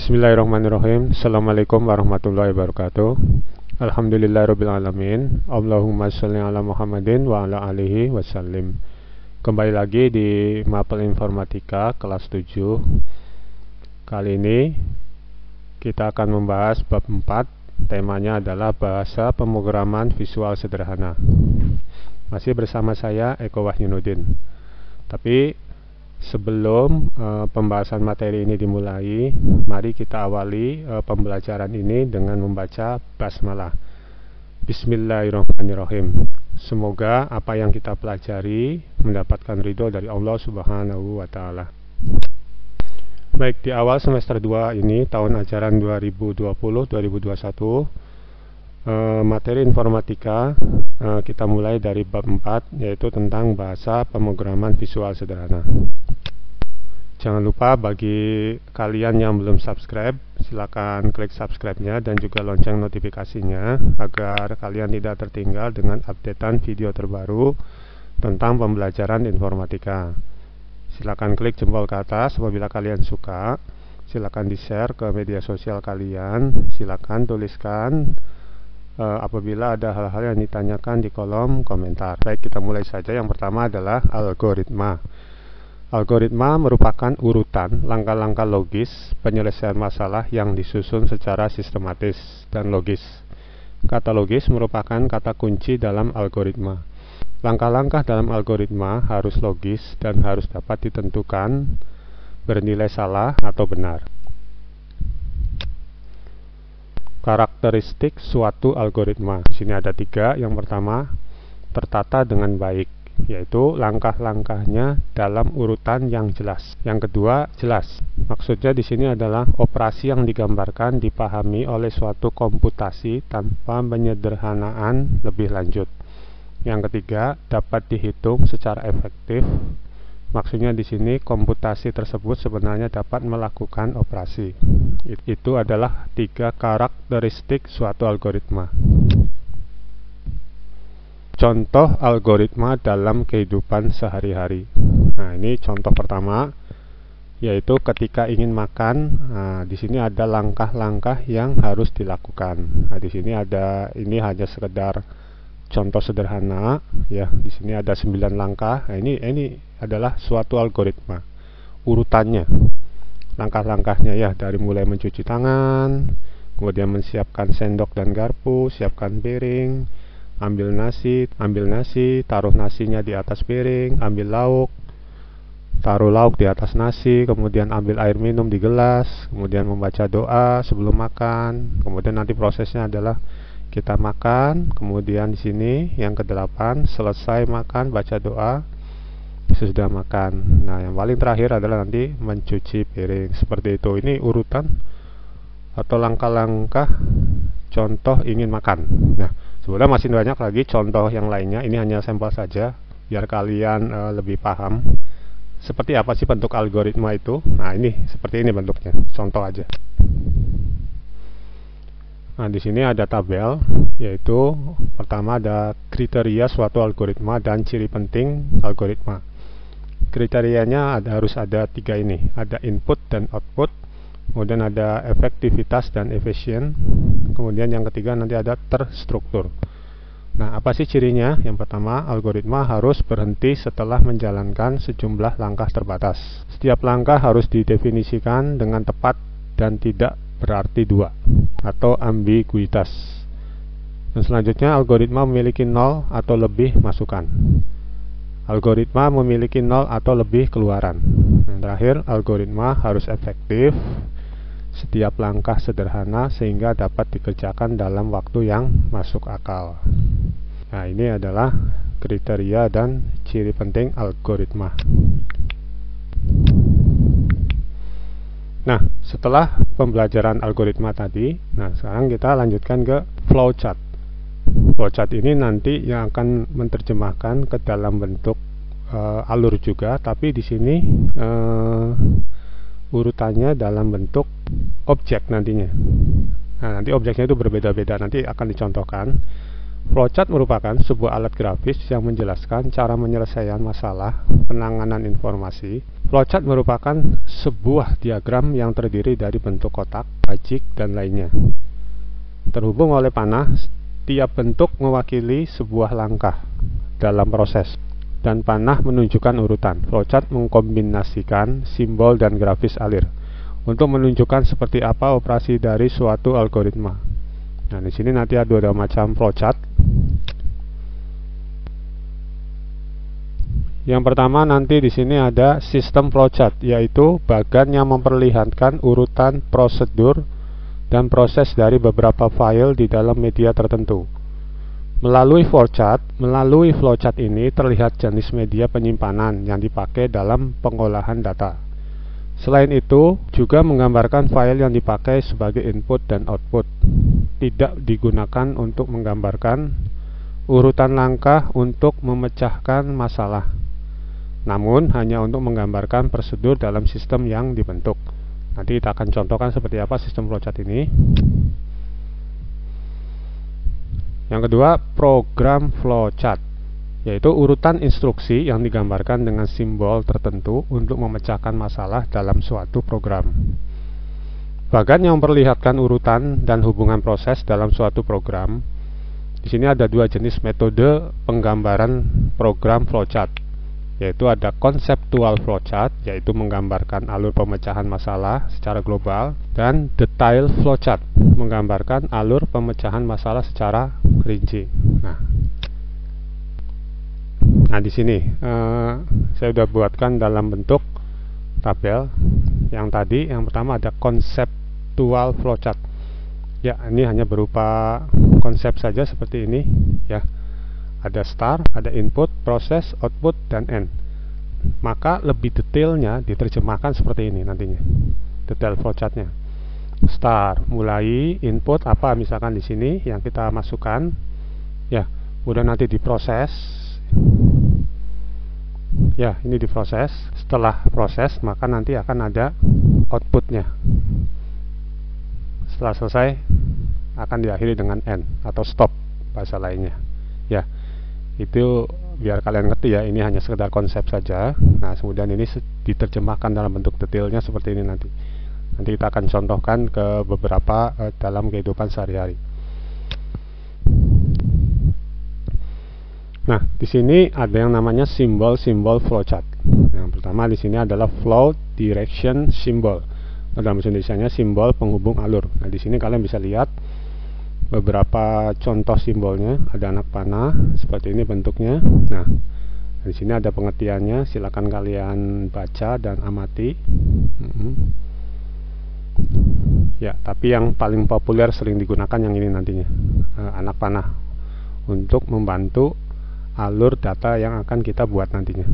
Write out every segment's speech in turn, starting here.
Bismillahirrahmanirrahim. Assalamualaikum warahmatullahi wabarakatuh. Alhamdulillahirrabbilalamin. Allahumma sholli ala Muhammadin wa ala alihi wasallim. Kembali lagi di Mapel Informatika kelas 7. Kali ini kita akan membahas bab 4. Temanya adalah bahasa pemrograman visual sederhana. Masih bersama saya Eko Wahyunudin. Tapi sebelum pembahasan materi ini dimulai, mari kita awali pembelajaran ini dengan membaca basmalah. Bismillahirrahmanirrahim. Semoga apa yang kita pelajari mendapatkan ridho dari Allah Subhanahu wa Ta'ala. Baik, di awal semester 2 ini, tahun ajaran 2020-2021, materi informatika kita mulai dari bab 4, yaitu tentang bahasa pemrograman visual sederhana. Jangan lupa bagi kalian yang belum subscribe, silakan klik subscribe-nya dan juga lonceng notifikasinya agar kalian tidak tertinggal dengan updatean video terbaru tentang pembelajaran informatika. Silakan klik jempol ke atas apabila kalian suka. Silakan di-share ke media sosial kalian. Silakan tuliskan apabila ada hal-hal yang ditanyakan di kolom komentar. Baik, kita mulai saja. Yang pertama adalah algoritma. Algoritma merupakan urutan langkah-langkah logis penyelesaian masalah yang disusun secara sistematis dan logis. Kata logis merupakan kata kunci dalam algoritma. Langkah-langkah dalam algoritma harus logis dan harus dapat ditentukan bernilai salah atau benar. Karakteristik suatu algoritma. Di sini ada 3. Yang pertama, tertata dengan baik, yaitu langkah-langkahnya dalam urutan yang jelas. Yang kedua, jelas. Maksudnya di sini adalah operasi yang digambarkan dipahami oleh suatu komputasi tanpa penyederhanaan lebih lanjut. Yang ketiga, dapat dihitung secara efektif. Maksudnya di sini komputasi tersebut sebenarnya dapat melakukan operasi. Itu adalah 3 karakteristik suatu algoritma. Contoh algoritma dalam kehidupan sehari-hari. Nah, ini contoh pertama, yaitu ketika ingin makan. Nah, di sini ada langkah-langkah yang harus dilakukan. Nah, di sini ada, ini hanya sekedar contoh sederhana, ya. Di sini ada 9 langkah. Nah, ini adalah suatu algoritma. Urutannya, langkah-langkahnya ya, dari mulai mencuci tangan, kemudian menyiapkan sendok dan garpu, siapkan piring, ambil nasi, taruh nasinya di atas piring, ambil lauk, taruh lauk di atas nasi, kemudian ambil air minum di gelas, kemudian membaca doa sebelum makan. Kemudian nanti prosesnya adalah kita makan, kemudian di sini yang ke-8, selesai makan, baca doa, sesudah makan. Nah, yang paling terakhir adalah nanti mencuci piring. Seperti itu. Ini urutan atau langkah-langkah contoh ingin makan. Nah, sebenarnya masih banyak lagi contoh yang lainnya. Ini hanya sampel saja biar kalian lebih paham seperti apa sih bentuk algoritma itu. Nah, ini seperti ini bentuknya. Contoh aja. Nah, di sini ada tabel, yaitu pertama ada kriteria suatu algoritma dan ciri penting algoritma. Kriterianya harus ada 3 ini. Ada input dan output, kemudian ada efektivitas dan efisien, kemudian yang ketiga nanti ada terstruktur. Nah, apa sih cirinya? Yang pertama, algoritma harus berhenti setelah menjalankan sejumlah langkah terbatas. Setiap langkah harus didefinisikan dengan tepat dan tidak berarti 2 atau ambiguitas. Dan selanjutnya, algoritma memiliki 0 atau lebih masukan. Algoritma memiliki 0 atau lebih keluaran. Yang terakhir, algoritma harus efektif. Setiap langkah sederhana sehingga dapat dikerjakan dalam waktu yang masuk akal. Nah, ini adalah kriteria dan ciri penting algoritma. Nah, setelah pembelajaran algoritma tadi, nah sekarang kita lanjutkan ke flowchart. Flowchart ini nanti yang akan menerjemahkan ke dalam bentuk alur juga, tapi di sini urutannya dalam bentuk objek nantinya. Nah, nanti objeknya itu berbeda-beda, nanti akan dicontohkan. Flowchart merupakan sebuah alat grafis yang menjelaskan cara penyelesaian masalah penanganan informasi. Flowchart merupakan sebuah diagram yang terdiri dari bentuk kotak, bajik, dan lainnya. Terhubung oleh panah, setiap bentuk mewakili sebuah langkah dalam proses, dan panah menunjukkan urutan. Flowchart mengkombinasikan simbol dan grafis alir untuk menunjukkan seperti apa operasi dari suatu algoritma. Nah, di sini nanti ada macam flowchart. Yang pertama nanti di sini ada sistem flowchart, yaitu bagan yang memperlihatkan urutan prosedur dan proses dari beberapa file di dalam media tertentu. Melalui flowchart ini terlihat jenis media penyimpanan yang dipakai dalam pengolahan data. Selain itu, juga menggambarkan file yang dipakai sebagai input dan output. Tidak digunakan untuk menggambarkan urutan langkah untuk memecahkan masalah, namun hanya untuk menggambarkan prosedur dalam sistem yang dibentuk. Nanti kita akan contohkan seperti apa sistem flowchart ini. Yang kedua, program flowchart, yaitu urutan instruksi yang digambarkan dengan simbol tertentu untuk memecahkan masalah dalam suatu program. Bagan yang memperlihatkan urutan dan hubungan proses dalam suatu program. Di sini ada dua jenis metode penggambaran program flowchart, yaitu ada conceptual flowchart, yaitu menggambarkan alur pemecahan masalah secara global, dan detail flowchart, menggambarkan alur pemecahan masalah secara rinci. Nah, di sini saya sudah buatkan dalam bentuk tabel. Yang tadi, yang pertama ada conceptual flowchart. Ya, ini hanya berupa konsep saja seperti ini, ya. Ada start, ada input, proses, output, dan end. Maka lebih detailnya diterjemahkan seperti ini nantinya. Detail flowchartnya. Start, mulai, input apa misalkan di sini yang kita masukkan, ya. Kemudian nanti diproses. Ya, ini diproses. Setelah proses, maka nanti akan ada outputnya. Setelah selesai, akan diakhiri dengan end atau stop bahasa lainnya. Ya. Itu biar kalian ngerti ya, ini hanya sekedar konsep saja. Nah, kemudian ini diterjemahkan dalam bentuk detailnya seperti ini nanti. Nanti kita akan contohkan ke beberapa dalam kehidupan sehari-hari. Nah, di sini ada yang namanya simbol-simbol flowchart. Yang pertama di sini adalah flow direction symbol. Dalam bahasa Indonesianya simbol penghubung alur. Nah, di sini kalian bisa lihat beberapa contoh simbolnya. Ada anak panah seperti ini bentuknya. Nah, di sini ada pengertiannya, silakan kalian baca dan amati. Ya, tapi yang paling populer sering digunakan yang ini nantinya, anak panah, untuk membantu alur data yang akan kita buat nantinya.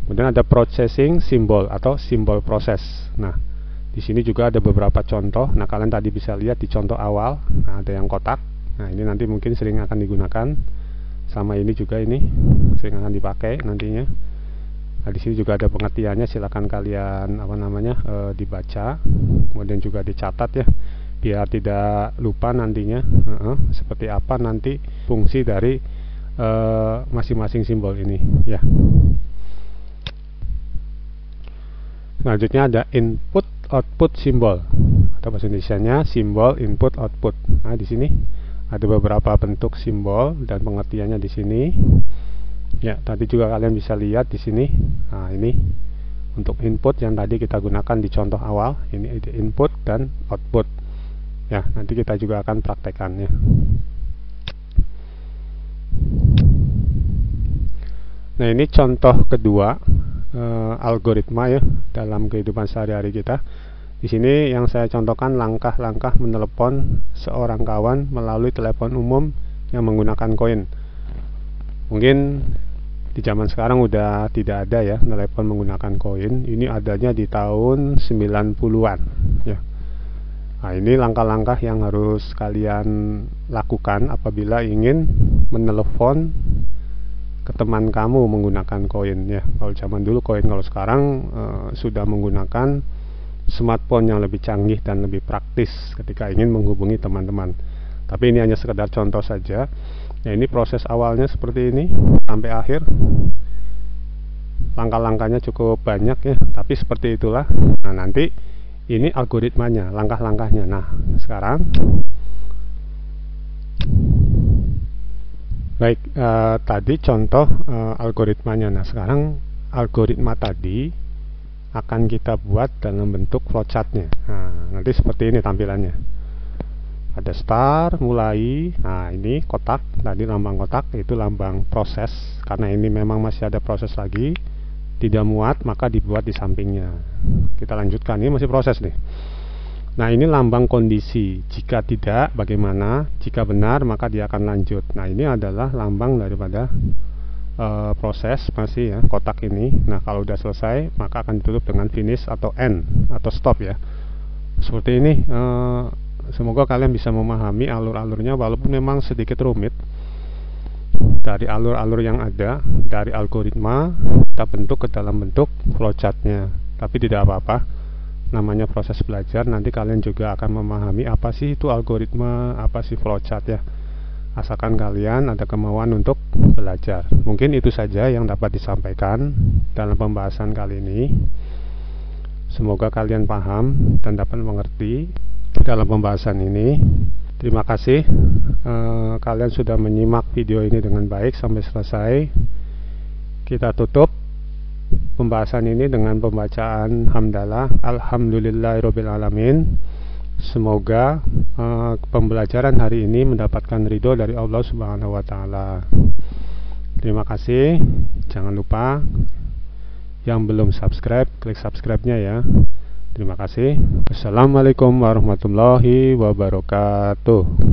Kemudian ada processing symbol atau simbol proses. Nah, di sini juga ada beberapa contoh. Nah, kalian tadi bisa lihat di contoh awal. Nah, ada yang kotak. Nah, ini nanti mungkin sering akan digunakan. Sama ini juga, ini sering akan dipakai nantinya. Nah, di sini juga ada pengertiannya. Silakan kalian dibaca. Kemudian juga dicatat ya, biar tidak lupa nantinya. Seperti apa nanti fungsi dari masing-masing simbol ini. Ya. Selanjutnya ada input output simbol atau bahasa Indonesianya simbol input output. Nah, di sini ada beberapa bentuk simbol dan pengertiannya di sini. Ya, tadi juga kalian bisa lihat di sini. Nah, ini untuk input yang tadi kita gunakan di contoh awal. Ini input dan output. Ya, nanti kita juga akan praktekannya. Nah, ini contoh kedua algoritma ya dalam kehidupan sehari-hari kita. Di sini yang saya contohkan langkah-langkah menelepon seorang kawan melalui telepon umum yang menggunakan koin. Mungkin di zaman sekarang udah tidak ada ya telepon menggunakan koin. Ini adanya di tahun 90-an ya. Nah, ini langkah-langkah yang harus kalian lakukan apabila ingin menelepon ke teman kamu menggunakan koin ya. Kalau zaman dulu koin, kalau sekarang sudah menggunakan smartphone yang lebih canggih dan lebih praktis ketika ingin menghubungi teman-teman. Tapi ini hanya sekedar contoh saja. Nah, ini proses awalnya seperti ini sampai akhir. Langkah-langkahnya cukup banyak ya, tapi seperti itulah. Nah, nanti ini algoritmanya, langkah-langkahnya. Nah, sekarang baik, tadi contoh algoritmanya. Nah, sekarang algoritma tadi akan kita buat dalam bentuk flowchartnya. Nah, nanti seperti ini tampilannya. Ada start, mulai. Nah, ini kotak, tadi lambang kotak itu lambang proses. Karena ini memang masih ada proses lagi, tidak muat, maka dibuat di sampingnya. Kita lanjutkan, ini masih proses nih. Nah, ini lambang kondisi. Jika tidak, bagaimana? Jika benar, maka dia akan lanjut. Nah, ini adalah lambang daripada proses masih ya, kotak ini. Nah, kalau udah selesai, maka akan ditutup dengan finish atau end atau stop ya. Seperti ini. Semoga kalian bisa memahami alur-alurnya, walaupun memang sedikit rumit. Dari alur-alur yang ada, dari algoritma kita bentuk ke dalam bentuk flowchartnya. Tapi tidak apa-apa, namanya proses belajar. Nanti kalian juga akan memahami apa sih itu algoritma, apa sih flowchart ya. Asalkan kalian ada kemauan untuk belajar. Mungkin itu saja yang dapat disampaikan dalam pembahasan kali ini. Semoga kalian paham dan dapat mengerti dalam pembahasan ini. Terima kasih kalian sudah menyimak video ini dengan baik sampai selesai. Kita tutup pembahasan ini dengan pembacaan hamdalah, alhamdulillahirabbil alamin. Semoga pembelajaran hari ini mendapatkan ridho dari Allah Subhanahu wa taala. Terima kasih. Jangan lupa yang belum subscribe, klik subscribe-nya ya. Terima kasih. Wassalamualaikum warahmatullahi wabarakatuh.